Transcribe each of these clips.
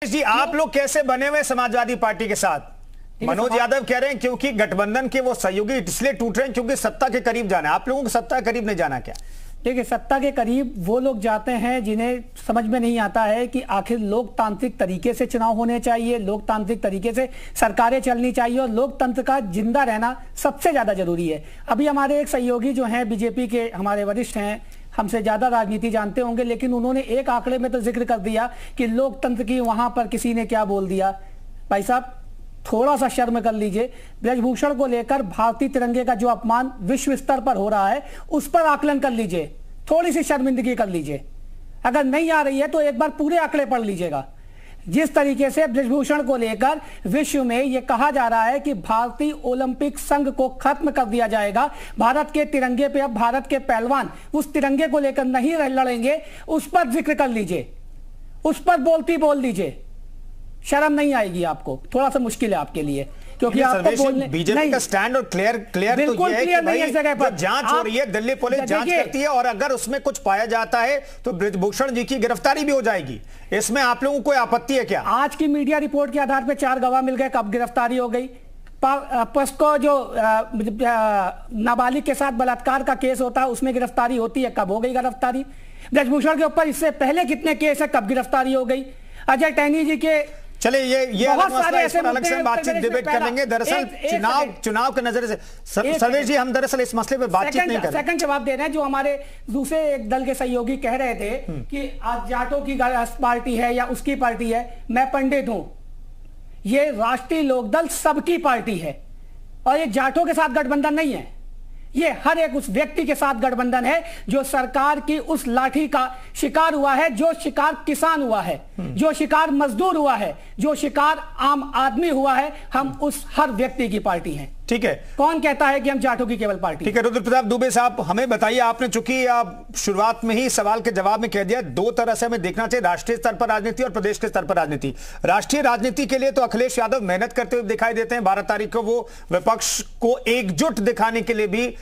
जी आप लोग कैसे बने हुए समाजवादी पार्टी के साथ? मनोज यादव कह रहे हैं क्योंकि गठबंधन के वो सहयोगी इसलिए टूट रहे हैं क्योंकि सत्ता के करीब जाना है। आप लोगों को सत्ता के करीब नहीं जाना क्या? देखिए, सत्ता के करीब वो लोग जाते हैं जिन्हें समझ में नहीं आता है कि आखिर लोकतांत्रिक तरीके से चुनाव होने चाहिए, लोकतांत्रिक तरीके से सरकारें चलनी चाहिए और लोकतंत्र का जिंदा रहना सबसे ज्यादा जरूरी है। अभी हमारे एक सहयोगी जो हैं बीजेपी के, हमारे वरिष्ठ हैं, हमसे ज्यादा राजनीति जानते होंगे, लेकिन उन्होंने एक आंकड़े में तो जिक्र कर दिया कि लोकतंत्र की वहां पर किसी ने क्या बोल दिया। भाई साहब, थोड़ा सा शर्म कर लीजिए। ब्रजभूषण को लेकर भारतीय तिरंगे का जो अपमान विश्व स्तर पर हो रहा है उस पर आकलन कर लीजिए, थोड़ी सी शर्मिंदगी कर लीजिए। अगर नहीं आ रही है तो एक बार पूरे आंकड़े पढ़ लीजिएगा। जिस तरीके से ब्रजभूषण को लेकर विश्व में यह कहा जा रहा है कि भारतीय ओलंपिक संघ को खत्म कर दिया जाएगा, भारत के तिरंगे पे अब भारत के पहलवान उस तिरंगे को लेकर नहीं लड़ेंगे, उस पर जिक्र कर लीजिए, उस पर बोल लीजिए। शर्म नहीं आएगी आपको? थोड़ा सा मुश्किल है आपके लिए, क्योंकि आपको बोलने बीजेपी का स्टैंड और क्लियर तो ये है कि भाई जब जांच हो रही है, दिल्ली पुलिस जांच करती है और अगर उसमें कुछ पाया जाता है तो ब्रजभूषण जी की गिरफ्तारी भी हो जाएगी। इसमें आप लोगों को कोई आपत्ति है क्या? आज की मीडिया रिपोर्ट के आधार पर 4 गवाह मिल गए, कब गिरफ्तारी हो गई? पस्को जो नाबालिग के साथ बलात्कार का केस होता है उसमें गिरफ्तारी होती है, कब हो गई गिरफ्तारी? ब्रजभूषण के ऊपर इससे पहले कितने केस है, कब गिरफ्तारी हो गई? अजय टहनी जी के, चले ये अलग से बातचीत डिबेट कर लेंगे। दरअसल चुनाव के नजर से सर्वेश जी, हम दरअसल इस मसले पे बातचीत नहीं कर रहे। सेकंड जवाब दे रहे हैं। जो हमारे दूसरे एक दल के सहयोगी कह रहे थे कि आज जाटों की पार्टी है या उसकी पार्टी है, मैं पंडित हूं, ये राष्ट्रीय लोकदल सबकी पार्टी है और ये जाटों के साथ गठबंधन नहीं है। ये हर एक उस व्यक्ति के साथ गठबंधन है जो सरकार की उस लाठी का शिकार हुआ है, जो शिकार किसान हुआ है, जो शिकार मजदूर हुआ है, जो शिकार आम आदमी हुआ है। हम उस हर व्यक्ति की पार्टी हैं। ठीक है, कौन कहता है कि हम जाटों की केवल पार्टी? ठीक है, रुद्र प्रताप दुबे साहब, हमें बताइए, आपने चूंकि आप शुरुआत में ही सवाल के जवाब में कह दिया, दो तरह से हमें देखना चाहिए, राष्ट्रीय स्तर पर राजनीति और प्रदेश के स्तर पर राजनीति। राष्ट्रीय राजनीति के लिए तो अखिलेश यादव मेहनत करते हुए दिखाई देते हैं। 12 तारीख को वो विपक्ष को एकजुट दिखाने के लिए भी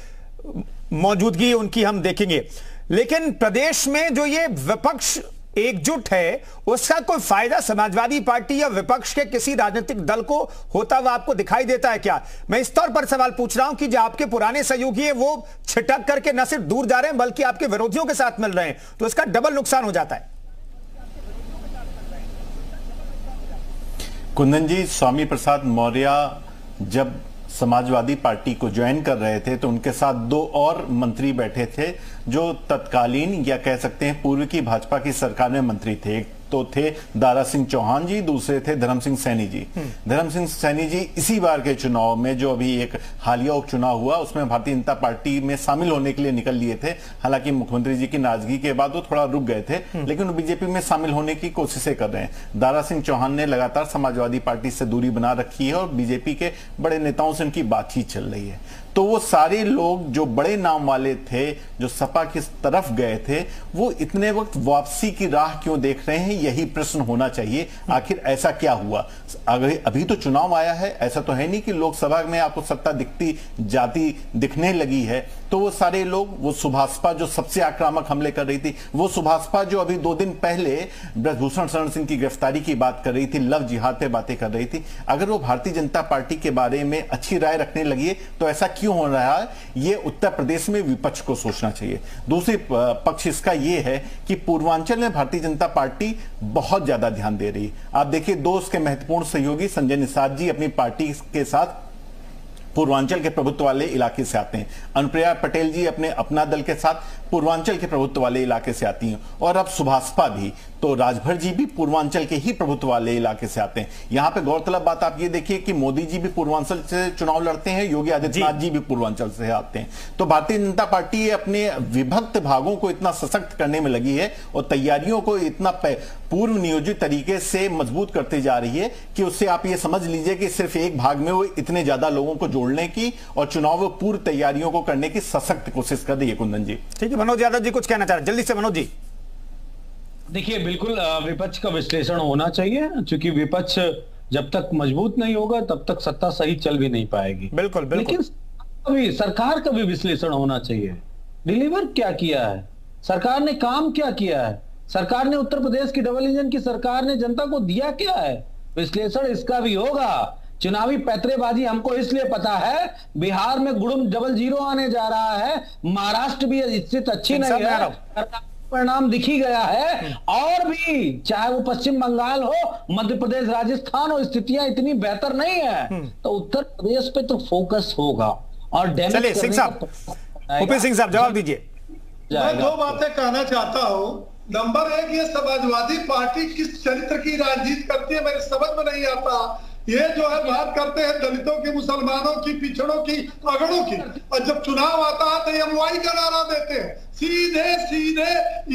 मौजूदगी उनकी हम देखेंगे, लेकिन प्रदेश में जो ये विपक्ष एकजुट है उसका कोई फायदा समाजवादी पार्टी या विपक्ष के किसी राजनीतिक दल को होता हुआ आपको दिखाई देता है क्या? मैं इस तौर पर सवाल पूछ रहा हूं कि जो आपके पुराने सहयोगी है वो छिटक करके न सिर्फ दूर जा रहे हैं बल्कि आपके विरोधियों के साथ मिल रहे हैं, तो इसका डबल नुकसान हो जाता है। कुंदन जी, स्वामी प्रसाद मौर्य जब समाजवादी पार्टी को ज्वाइन कर रहे थे तो उनके साथ 2 और मंत्री बैठे थे जो तत्कालीन या कह सकते हैं पूर्व की भाजपा की सरकार में मंत्री थे। एक तो थे दारा सिंह चौहान जी, दूसरे थे धर्म सिंह सैनी जी। धर्म सिंह सैनी जी इसी बार के चुनाव में, जो अभी एक हालिया उपचुनाव हुआ, उसमें भारतीय जनता पार्टी में शामिल होने के लिए निकल लिए थे। हालांकि मुख्यमंत्री जी की नाराजगी के बाद वो थोड़ा रुक गए थे, लेकिन वो बीजेपी में शामिल होने की कोशिशें कर रहे हैं। दारा सिंह चौहान ने लगातार समाजवादी पार्टी से दूरी बना रखी है और बीजेपी के बड़े नेताओं से उनकी बातचीत चल रही है। तो वो सारे लोग जो बड़े नाम वाले थे, जो सपा की तरफ गए थे, वो इतने वक्त वापसी की राह क्यों देख रहे हैं? यही प्रश्न होना चाहिए। आखिर ऐसा क्या हुआ? अभी तो चुनाव आया है, ऐसा तो है नहीं कि लोकसभा में आपको सत्ता दिखती जाती दिखने लगी है। तो वो सारे लोग, वो सुभाषपा जो सबसे आक्रामक हमले कर रही थी, वो सुभाषपा जो अभी 2 दिन पहले ब्रजभूषण शरण सिंह की गिरफ्तारी की बात कर रही थी, लव जिहाद पे बातें कर रही थी, अगर वो भारतीय जनता पार्टी के बारे में अच्छी राय रखने लगी है तो ऐसा क्यों हो रहा है? ये उत्तर प्रदेश में विपक्ष को सोचना चाहिए। दूसरी पक्ष इसका ये है कि पूर्वांचल में भारतीय जनता पार्टी बहुत ज्यादा ध्यान दे रही है। आप देखिए, 2 उसके महत्वपूर्ण सहयोगी संजय निषाद जी अपनी पार्टी के साथ पूर्वांचल के प्रभुत्व वाले इलाके से आते हैं, अनुप्रिया पटेल जी अपने अपना दल के साथ पूर्वांचल के प्रभुत्व वाले इलाके से आती हैं, और अब सुभाषपा भी, तो राजभर जी भी पूर्वांचल के ही प्रभुत्व वाले इलाके से आते हैं। यहां पे गौरतलब बात आप ये देखिए कि मोदी जी भी पूर्वांचल से चुनाव लड़ते हैं, योगी आदित्यनाथ जी भी पूर्वांचल से आते हैं। तो भारतीय जनता पार्टी अपने विभक्त भागों को इतना सशक्त करने में लगी है और तैयारियों को इतना पूर्व नियोजित तरीके से मजबूत करते जा रही है कि उससे आप ये समझ लीजिए कि सिर्फ एक भाग में वो इतने ज्यादा लोगों को जोड़ने की और चुनाव पूर्व तैयारियों को करने की सशक्त कोशिश कर रही है। कुंदन जी, ठीक है, मनोज यादव जी कुछ कहना चाह रहे हैं, जल्दी से मनोज जी। देखिए, बिल्कुल विपक्ष का विश्लेषण होना चाहिए, क्योंकि विपक्ष जब तक मजबूत नहीं होगा तब तक सत्ता सही चल भी नहीं पाएगी। बिल्कुल बिल्कुल। लेकिन सरकार का भी विश्लेषण होना चाहिए। डिलीवर क्या किया है सरकार ने, काम क्या किया है? सरकार ने, उत्तर प्रदेश की डबल इंजन की सरकार ने जनता को दिया क्या है? विश्लेषण इसका भी होगा। चुनावी पैतरेबाजी हमको इसलिए पता है, बिहार में गुड़म डबल जीरो आने जा रहा है, महाराष्ट्र भी स्थिति अच्छी नहीं है, परिणाम दिख ही गया है, और भी चाहे वो पश्चिम बंगाल हो, मध्य प्रदेश, राजस्थान हो, स्थितियां इतनी बेहतर नहीं है। तो उत्तर प्रदेश पे तो फोकस होगा। और चलिए सिंह साहब, उपेंद्र सिंह साहब जवाब दीजिए। मैं दो बातें कहना चाहता हूं। नंबर एक, ये समाजवादी पार्टी किस चरित्र की राजनीति करती है मेरे समझ में नहीं आता। ये जो है बात करते हैं दलितों की, मुसलमानों की, पिछड़ों की, अगड़ों की, और जब चुनाव आता है तो एमवाई का नारा देते हैं, सीधे सीधे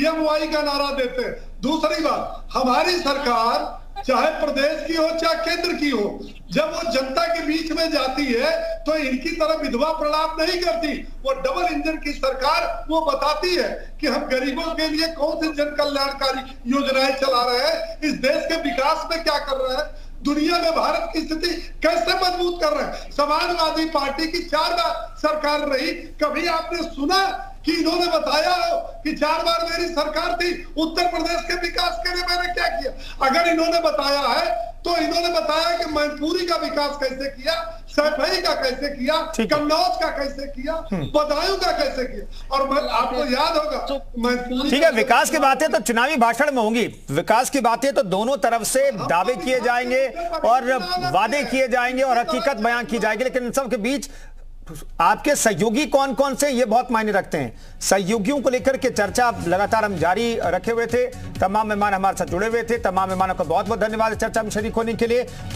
एमवाई का नारा देते हैं। दूसरी बात, हमारी सरकार चाहे प्रदेश की हो चाहे केंद्र की हो, जब वो जनता के बीच में जाती है तो इनकी तरह विधवा प्रलाप नहीं करती। वो डबल इंजन की सरकार वो बताती है कि हम गरीबों के लिए कौन सी जन कल्याणकारी योजनाएं चला रहे हैं, इस देश के विकास में क्या कर रहे हैं, दुनिया में भारत की स्थिति कैसे मजबूत कर रहे हैं। समाजवादी पार्टी की 4 बार सरकार रही, कभी आपने सुना कि इन्होंने बताया हो कि 4 बार मेरी सरकार थी, उत्तर प्रदेश के विकास के लिए मैंने क्या किया? अगर इन्होंने बताया है तो इन्होंने बताया कि मैनपुरी का विकास कैसे किया, सैफई का कैसे किया, कन्नौज का कैसे किया, बदायूं का कैसे किया। और आपको याद होगा मैनपुरी, ठीक है, विकास की बातें तो चुनावी भाषण में होंगी, विकास की बातें तो दोनों तरफ से दावे किए जाएंगे और वादे किए जाएंगे और हकीकत बयां की जाएगी, लेकिन इन सब के बीच आपके सहयोगी कौन कौन से, ये बहुत मायने रखते हैं। सहयोगियों को लेकर के चर्चा लगातार हम जारी रखे हुए थे। तमाम मेहमान हमारे साथ जुड़े हुए थे। तमाम मेहमानों का बहुत बहुत धन्यवाद चर्चा में शरीक होने के लिए।